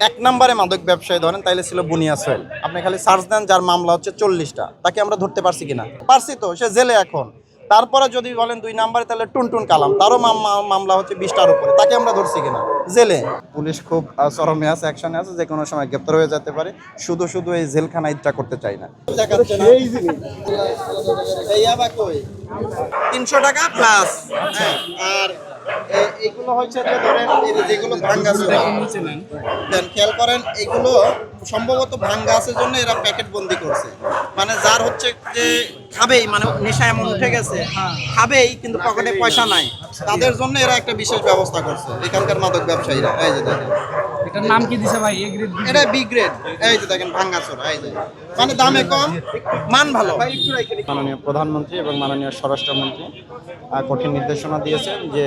এক নম্বরে মাদক ব্যবসায়ী ধরেন তাইলে ছিল বুনিয়া সোহেল। আপনি খালি সার্চ দেন, যার মামলা হচ্ছে 40টা। তাকে আমরা ধরতে পারছি কিনা? পারছি তো, সে জেলে এখন। তারপরে যদি বলেন 2 নম্বরে, তাহলে টুনটুন কালাম, তারও মামলা হচ্ছে 20টার উপরে। তাকে আমরা ধরছি কিনা? জেলে। পুলিশ খুব চরমে আছে, অ্যাকশনে আছে, যে কোনো সময় গ্রেপ্তার হয়ে যেতে পারে। শুধু শুধু এই জেলখানা ইচ্ছা করতে চাই না। 300 টাকা প্লাস। হ্যাঁ, আর এইগুলো হচ্ছে যে ধরেন যেগুলো ভাঙ্গা দেন, খেয়াল করেন, এগুলো সম্ভবত ভাঙ্গা আছে জন্য এরা প্যাকেট বন্দি করছে। মানে যার হচ্ছে যে খাবেই, মানে নেশা এমন উঠে গেছে, খাবেই কিন্তু পকেটে পয়সা নাই, তাদের জন্য এরা একটা বিশেষ ব্যবস্থা করছে এখানকার মাদক ব্যবসায়ীরা। এই যে দেখেন, এটার নাম কি দিছে ভাই? এ গ্রেড, এটা বি গ্রেড। এই যে দেখেন, ভাঙ্গাচোরা। এই যে মানে দামে কম, মান ভালো। মাননীয় প্রধানমন্ত্রী এবং মাননীয় স্বরাষ্ট্রমন্ত্রী কঠিন নির্দেশনা দিয়েছেন যে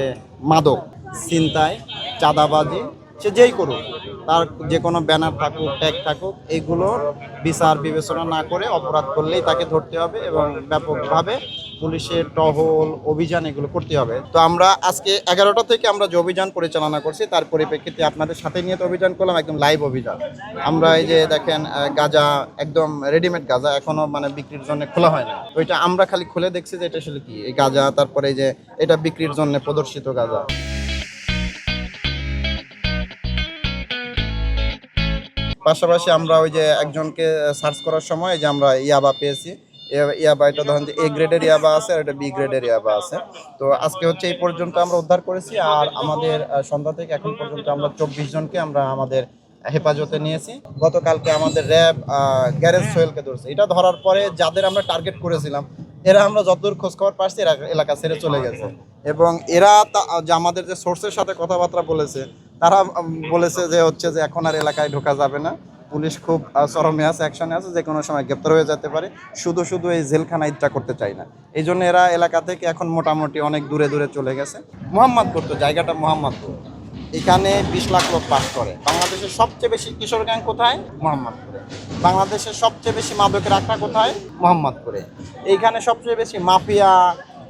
মাদক, ছিনতাই, চাঁদাবাজি, সে যেই করুক, তার যে কোনো ব্যানার থাকুক, ট্যাগ থাকুক, এইগুলোর বিচার বিবেচনা না করে অপরাধ করলেই তাকে ধরতে হবে এবং ব্যাপকভাবে পুলিশের টহল অভিযান এগুলো করতে হবে। তো আমরা আজকে 11টা থেকে আমরা যে অভিযান পরিচালনা করছি, তার পরিপ্রেক্ষিতে আপনাদের সাথে নিয়ে তো অভিযান করলাম, একদম লাইভ অভিযান। আমরা এই যে দেখেন, গাঁজা একদম রেডিমেড গাঁজা, এখনো মানে বিক্রির জন্য খোলা হয় না। তো এটা আমরা খালি খুলে দেখছি যে এটা আসলে কি এই গাঁজা, তারপরে এই যে এটা বিক্রির জন্য প্রদর্শিত গাঁজা। পাশাপাশি আমরা ওই যে একজনকে সার্চ করার সময় যে আমরা ইয়াবা পেয়েছি। ইয়াবা, এটা ধরেন যে এ গ্রেডের ইয়াবা আছে আর এটা বি গ্রেডের ইয়াবা আছে। তো আজকে হচ্ছে এই পর্যন্ত আমরা উদ্ধার করেছি। আর আমাদের সন্ধ্যা থেকে এখন পর্যন্ত আমরা 24 জনকে আমরা আমাদের হেফাজতে নিয়েছি। গতকালকে আমাদের র্যাব গ্যারেজ সোহেলকে ধরছে। এটা ধরার পরে যাদের আমরা টার্গেট করেছিলাম, এরা আমরা যতদূর খোঁজখবর পাচ্ছি এলাকা ছেড়ে চলে গেছে। এবং এরা যে আমাদের যে সোর্সের সাথে কথাবার্তা বলেছে, তারা বলেছে যে হচ্ছে যে এখন আর এলাকায় ঢোকা যাবে না। পুলিশ খুব চরমে আছে, অ্যাকশনে আছে, যে কোনো সময় গ্রেপ্তার হয়ে যেতে পারে। শুধু শুধু এই জেলখানা ইচ্ছা করতে চাই না। এই জন্য এরা এলাকা থেকে এখন মোটামুটি অনেক দূরে দূরে চলে গেছে। মোহাম্মদপুর, তো জায়গাটা মোহাম্মদপুর, এখানে 20 লাখ লোক বাস করে। বাংলাদেশের সবচেয়ে বেশি কিশোর গ্যাং কোথায়? মোহাম্মদপুরে। বাংলাদেশের সবচেয়ে বেশি মাদকের আখড়া কোথায়? মোহাম্মদপুরে। এইখানে সবচেয়ে বেশি মাফিয়া,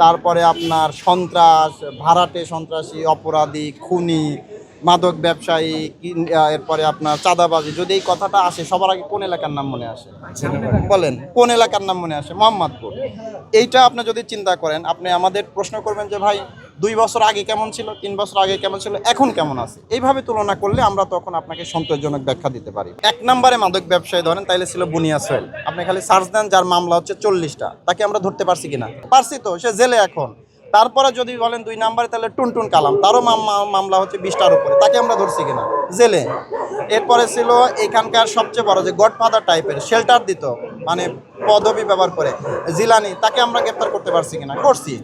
তারপরে আপনার সন্ত্রাস, ভাড়াটে সন্ত্রাসী, অপরাধী, খুনি, মাদক ব্যবসায়ী, এরপরে আপনার চাঁদাবাজি। যদি এই কথাটা আসে, সবার আগে কোন এলাকার নাম মনে আসে? বলেন, কোন এলাকার নাম মনে আসে? মোহাম্মদপুর। এইটা আপনি যদি চিন্তা করেন, আপনি আমাদের প্রশ্ন করবেন যে ভাই 2 বছর আগে কেমন ছিল, 3 বছর আগে কেমন ছিল, এখন কেমন আছে, এইভাবে তুলনা করলে আমরা তখন আপনাকে সন্তোষজনক ব্যাখ্যা দিতে পারি। 1 নম্বরে মাদক ব্যবসায়ী ধরেন তাইলে ছিল বুনিয়া সোহেল। আপনি খালি সার্চ দেন, যার মামলা হচ্ছে 40টা। তাকে আমরা ধরতে পারছি কিনা? পারছি তো, সে জেলে এখন। তারপরে যদি বলেন 2 নম্বরে, তাহলে টুনটুন কালাম, তারও মামলা হচ্ছে 20টার উপরে। তাকে আমরা ধরছি কিনা? জেলে। এরপরে ছিল এখানকার সবচেয়ে বড় যে গডফাদার টাইপের, শেল্টার দিত, মানে পদবি ব্যবহার করে, জিলানি, তাকে আমরা গ্রেপ্তার করতে পারছি কিনা? করছি।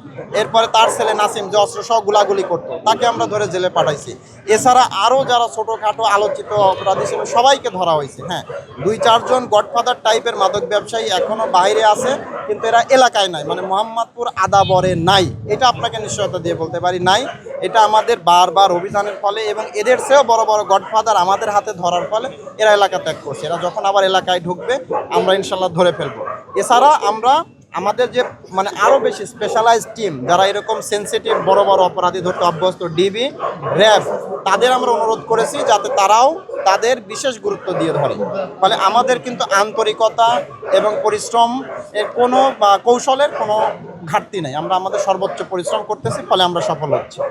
এরপরে তার ছেলে নাসিম, যে অস্ত্র সহ গুলাগুলি করতো, তাকে আমরা ধরে জেলে পাঠাইছি। এছাড়া আরও যারা ছোটোখাটো আলোচিত অপরাধী ছিল, সবাইকে ধরা হয়েছে। হ্যাঁ, 2-4 জন গডফাদার টাইপের মাদক ব্যবসায়ী এখনও বাইরে আছে, কিন্তু এরা এলাকায় নাই, মানে মোহাম্মদপুর আদাবরে নাই। এটা আপনাকে নিশ্চয়তা দিয়ে বলতে পারি, নাই। এটা আমাদের বারবার অভিযানের ফলে এবং এদের চেয়েও বড় বড় গডফাদার আমাদের হাতে ধরার ফলে এরা এলাকা ত্যাগ করছে। এরা যখন আবার এলাকায় ঢুকবে, আমরা ইনশাল্লাহ ধরে ফেলবো। এছাড়া আমরা আমাদের যে মানে আরও বেশি স্পেশালাইজড টিম, যারা এরকম সেন্সিটিভ বড় বড় অপরাধী ধরতে অভ্যস্ত, ডিবি, র্যাব, তাদের আমরা অনুরোধ করেছি যাতে তারাও তাদের বিশেষ গুরুত্ব দিয়ে ধরে। ফলে আমাদের কিন্তু আন্তরিকতা এবং পরিশ্রম এর কোনো বা কৌশলের কোনো ঘাটতি নেই। আমরা আমাদের সর্বোচ্চ পরিশ্রম করতেছি, ফলে আমরা সফল হচ্ছি।